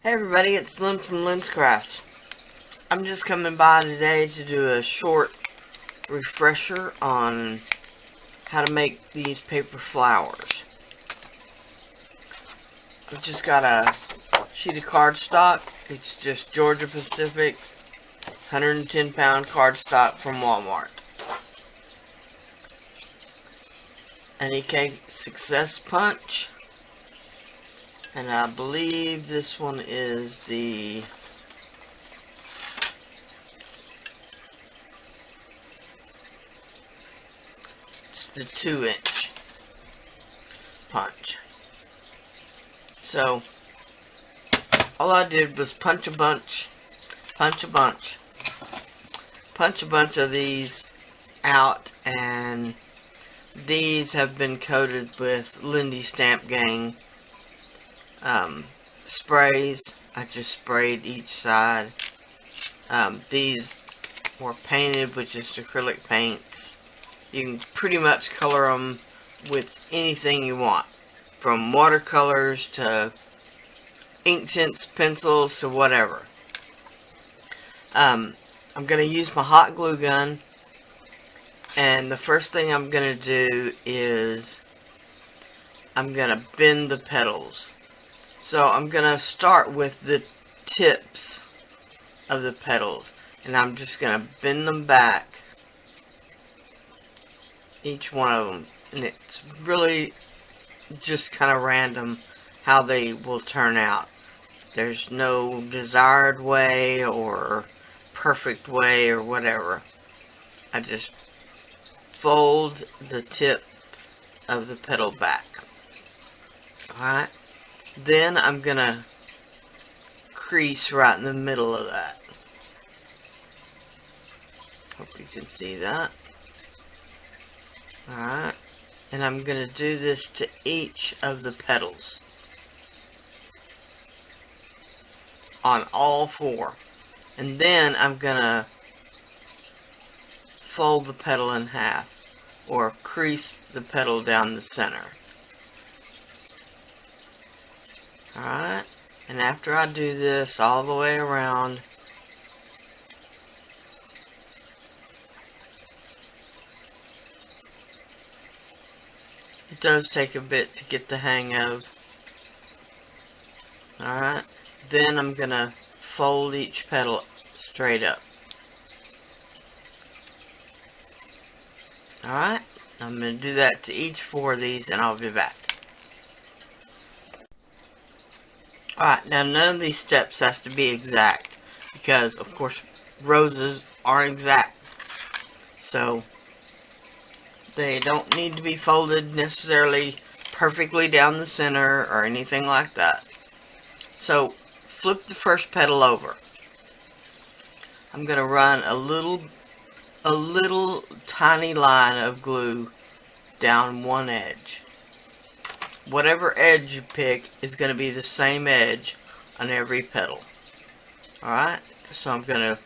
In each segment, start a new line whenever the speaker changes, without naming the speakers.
Hey everybody, it's Lyn from Lyn's Crafts. I'm just coming by today to do a short refresher on how to make these paper flowers. I've just got a sheet of cardstock. It's just Georgia Pacific 110-pound cardstock from Walmart. An EK Success Punch. And I believe this one is the it's the 2-inch punch. So all I did was punch a bunch of these out, and these have been coated with Lindy Stamp Gang sprays. I just sprayed each side. These were painted with just acrylic paints. You can pretty much color them with anything you want, from watercolors to ink tints, pencils, to whatever. I'm going to use my hot glue gun, and the first thing I'm going to do is I'm going to bend the petals. So I'm going to start with the tips of the petals, and I'm just going to bend them back, each one of them, and it's really just kind of random how they will turn out. There's no desired way or perfect way or whatever. I just fold the tip of the petal back. Alright. Then I'm going to crease right in the middle of that. Hope you can see that. Alright. And I'm going to do this to each of the petals. On all four. And then I'm going to fold the petal in half, or crease the petal down the center. Alright, and after I do this all the way around, it does take a bit to get the hang of. Alright, then I'm going to fold each petal straight up. Alright, I'm going to do that to each four of these, and I'll be back. Alright, now none of these steps has to be exact, because of course roses aren't exact. So they don't need to be folded necessarily perfectly down the center or anything like that. So flip the first petal over. I'm going to run a little tiny line of glue down one edge. Whatever edge you pick is going to be the same edge on every petal. Alright, so I'm going to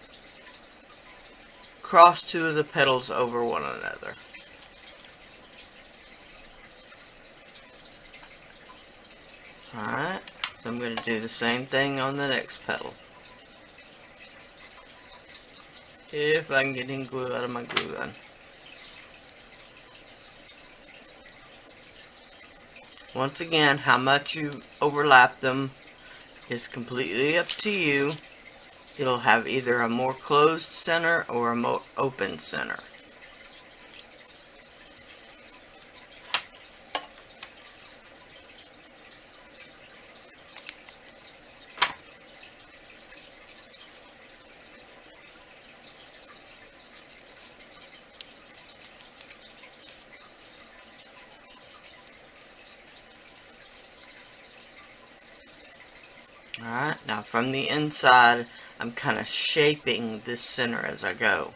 cross two of the petals over one another. Alright, I'm going to do the same thing on the next petal. If I can get any glue out of my glue gun. Once again, how much you overlap them is completely up to you. It'll have either a more closed center or a more open center. Alright, now from the inside, I'm kind of shaping this center as I go.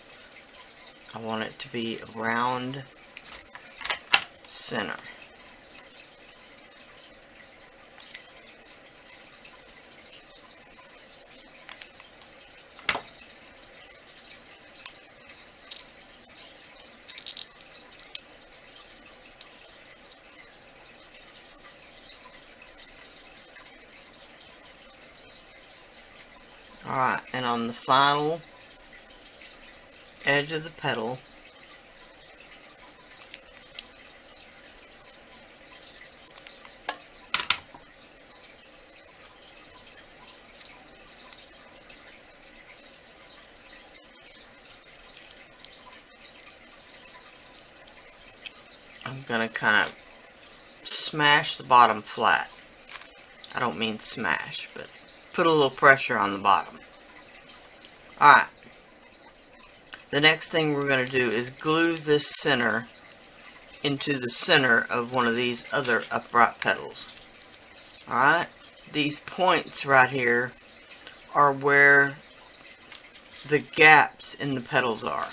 I want it to be a round center. Alright, and on the final edge of the petal, I'm going to kind of smash the bottom flat. I don't mean smash, but put a little pressure on the bottom. Alright. The next thing we're going to do is glue this center into the center of one of these other upright petals. Alright. These points right here are where the gaps in the petals are.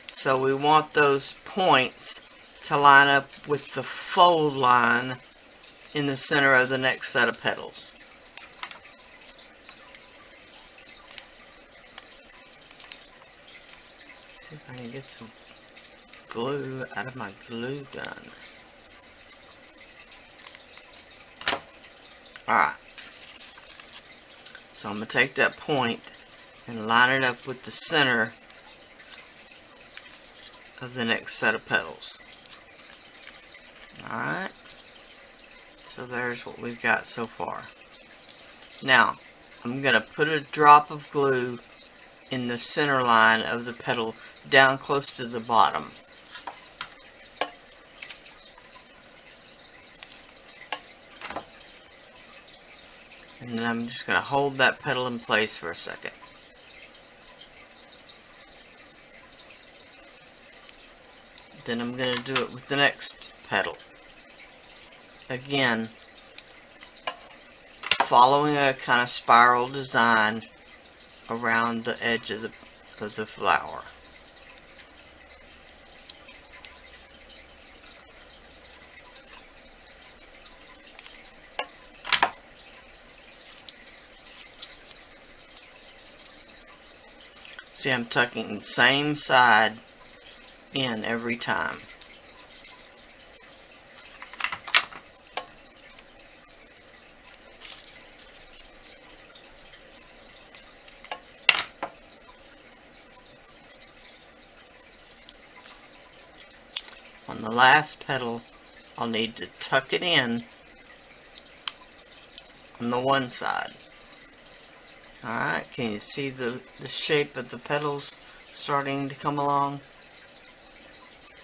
So we want those points to line up with the fold line in the center of the next set of petals. See if I can get some glue out of my glue gun. Alright. So I'm going to take that point and line it up with the center of the next set of petals. Alright. So there's what we've got so far. Now, I'm going to put a drop of glue in the center line of the petal down close to the bottom. And then I'm just going to hold that petal in place for a second. Then I'm going to do it with the next petal. Again, following a kind of spiral design around the edge of the flower. See, I'm tucking the same side in every time. On the last petal, I'll need to tuck it in on the one side. Alright, can you see the shape of the petals starting to come along?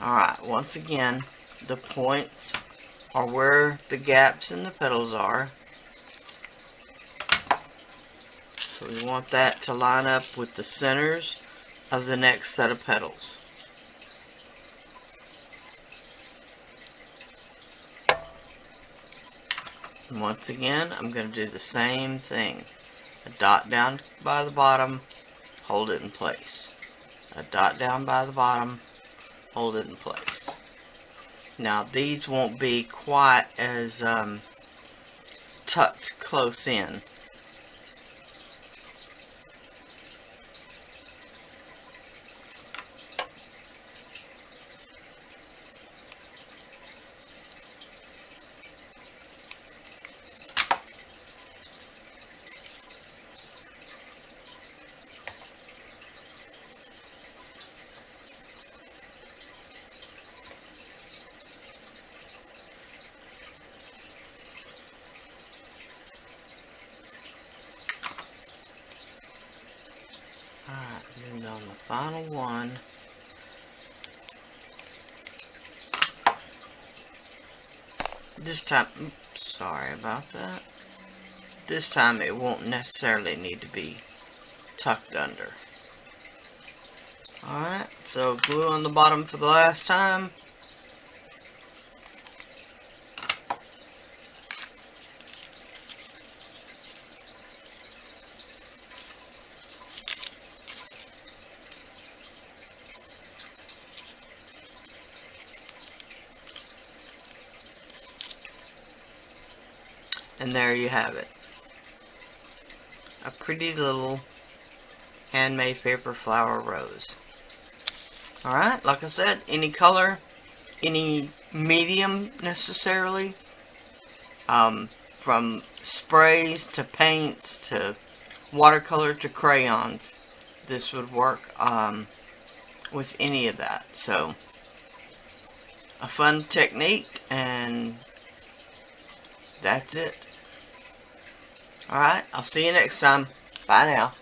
Alright, once again, the points are where the gaps in the petals are. So we want that to line up with the centers of the next set of petals. And once again, I'm going to do the same thing. A dot down by the bottom, hold it in place. A dot down by the bottom, hold it in place. Now these won't be quite as tucked close in. Alright, and then on the final one, this time, oops, sorry about that. This time it won't necessarily need to be tucked under. Alright, so glue on the bottom for the last time. And there you have it. A pretty little handmade paper flower rose. Alright, like I said, any color, any medium necessarily. From sprays to paints to watercolor to crayons. This would work with any of that. So, a fun technique, and that's it. Alright, I'll see you next time. Bye now.